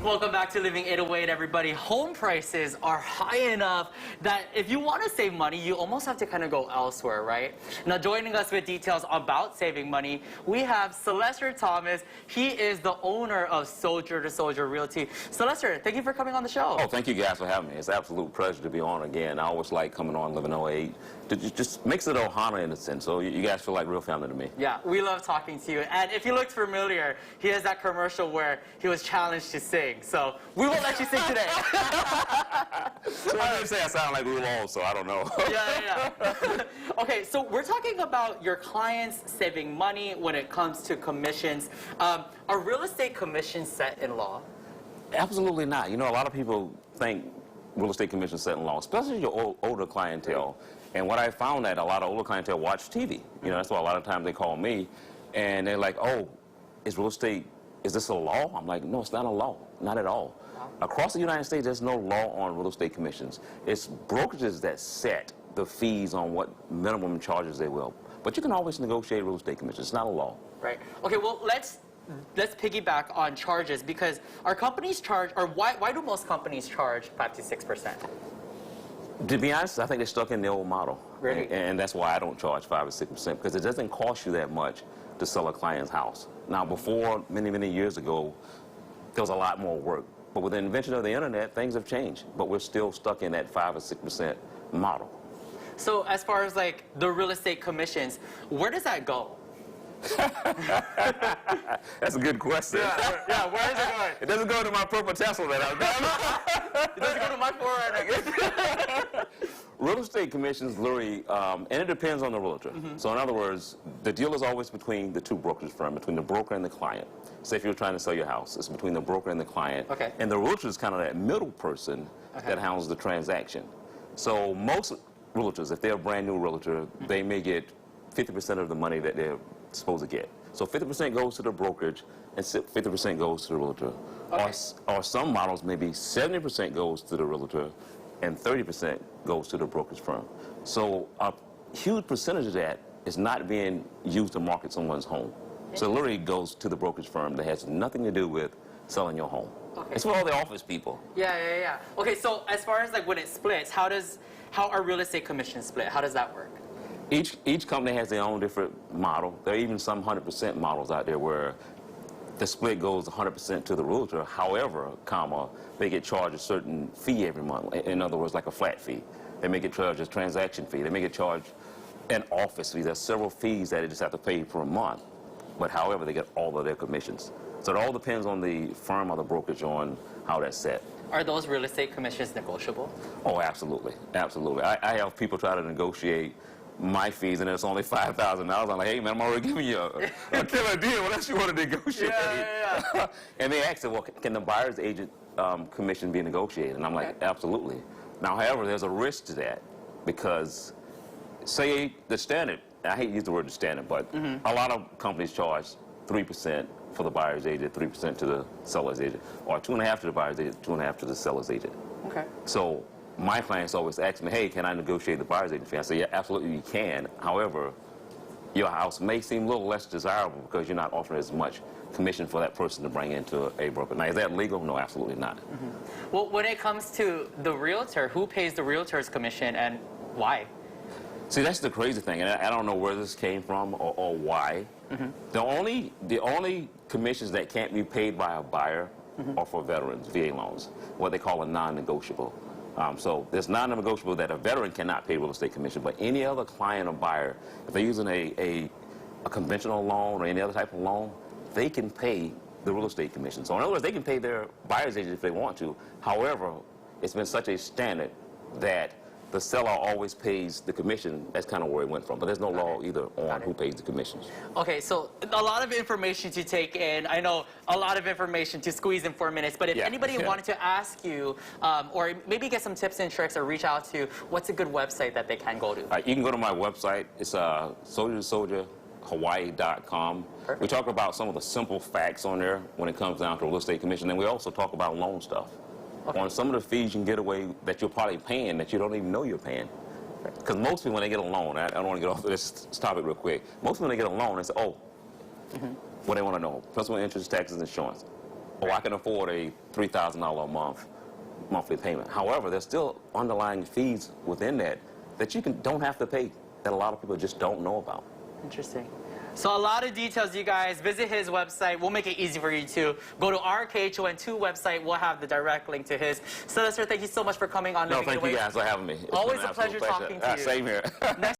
Welcome back to Living 808, everybody. Home prices are high enough that if you want to save money, you almost have to kind of go elsewhere, right? Now, joining us with details about saving money, we have Celester Thomas. He is the owner of Soldier to Soldier Realty. Celester, thank you for coming on the show. Oh, thank you guys for having me. It's an absolute pleasure to be on again. I always like coming on Living 808. It just makes it Ohana in a sense, so you guys feel like real family to me. Yeah, we love talking to you. And if you looked familiar, he has that commercial where he was challenged to sing. So we won't let you sing today. So I didn't say I sound like Lil Old, so I don't know. Yeah. Okay, so we're talking about your clients saving money when it comes to commissions. Are real estate commissions set in law? Absolutely not. You know, a lot of people think real estate commissions set in law, especially your older clientele. And what I found that a lot of older clientele watch TV. You know, that's why a lot of times they call me, and they're like, "Oh, is real estate? Is this a law?" I'm like, "No, it's not a law, not at all." Across the United States, there's no law on real estate commissions. It's brokerages that set the fees on what minimum charges they will. But you can always negotiate real estate commissions. It's not a law. Right. Okay. Well, let's piggyback on charges, because our companies charge, or why do most companies charge 5 to 6%? To be honest, I think they're stuck in the old model. Really? And that's why I don't charge 5 or 6%, because it doesn't cost you that much to sell a client's house. Now, before, many years ago, there was a lot more work. But with the invention of the internet, things have changed. But we're still stuck in that 5 or 6% model. So as far as like the real estate commissions, where does that go? That's a good question. Yeah, where is it going? It doesn't go to my purple Tesla that I've done. It doesn't go to my forehead, I guess. Real estate commissions, literally, and it depends on the realtor. So in other words, the deal is always between the two brokerage firms, between the broker and the client. Say if you're trying to sell your house, it's between the broker and the client. Okay. And the realtor is kind of that middle person that handles the transaction. So most realtors, if they're a brand new realtor, they may get 50% of the money that they're supposed to get. So 50% goes to the brokerage and 50% goes to the realtor. Okay. Or some models, maybe 70% goes to the realtor and 30% goes to the brokerage firm. So a huge percentage of that is not being used to market someone's home. So it literally goes to the brokerage firm that has nothing to do with selling your home. Okay. It's for all the office people. Yeah. Okay, so as far as like when it splits, how are real estate commissions split? How does that work? Each company has their own different model. There are even some 100% models out there where the split goes 100% to the realtor. However, they get charged a certain fee every month. In other words, like a flat fee. They may get charged a transaction fee. They may get charged an office fee. There's several fees that they just have to pay per month. But however, they get all of their commissions. So it all depends on the firm or the brokerage on how that's set. Are those real estate commissions negotiable? Oh, absolutely. Absolutely. I have people try to negotiate my fees, and it's only $5,000. I'm like, hey, man, I'm already giving you a killer deal. What else you want to negotiate? Yeah. And they asked, well, can the buyer's agent commission be negotiated? And I'm like, absolutely. Now, however, there's a risk to that, because say the standard, I hate to use the word the standard, but a lot of companies charge 3% for the buyer's agent, 3% to the seller's agent, or 2.5% to the buyer's agent, 2.5% to the seller's agent. Okay. So my clients always ask me, hey, can I negotiate the buyer's agent fee? I say, yeah, absolutely you can. However, your house may seem a little less desirable because you're not offering as much commission for that person to bring into a broker. Now, is that legal? No, absolutely not. Well, when it comes to the realtor, who pays the realtor's commission and why? See, that's the crazy thing, and I don't know where this came from or why. The only commissions that can't be paid by a buyer are for veterans, VA loans, what they call a non-negotiable. So there's non-negotiable that a veteran cannot pay real estate commission, but any other client or buyer, if they're using a conventional loan or any other type of loan, they can pay the real estate commission. So in other words, they can pay their buyer's agent if they want to. However, it's been such a standard that the seller always pays the commission. That's kind of where it went from. But there's no law either on who pays the commissions. Okay, so a lot of information to take in. I know a lot of information to squeeze in 4 minutes. But if anybody wanted to ask you, or maybe get some tips and tricks, or reach out to, what's a good website that they can go to? You can go to my website. It's soldiertosoldierhawaii.com. We talk about some of the simple facts on there when it comes down to real estate commission. And we also talk about loan stuff. Okay. On some of the fees you can get away that you're probably paying that you don't even know you're paying. Because most people, when they get a loan, I don't want to get off this topic real quick. Most people, when they get a loan, they say, oh, what they want to know, principal, interest, taxes, insurance. or I can afford a $3,000 a month monthly payment. However, there's still underlying fees within that you don't have to pay, that a lot of people just don't know about. Interesting. So a lot of details, you guys. Visit his website. We'll make it easy for you too. Go to our KHON2 website. We'll have the direct link to his. So, sir, thank you so much for coming on. No, thank you guys for having me. It's Always been an a pleasure absolute talking to you. Same here. Next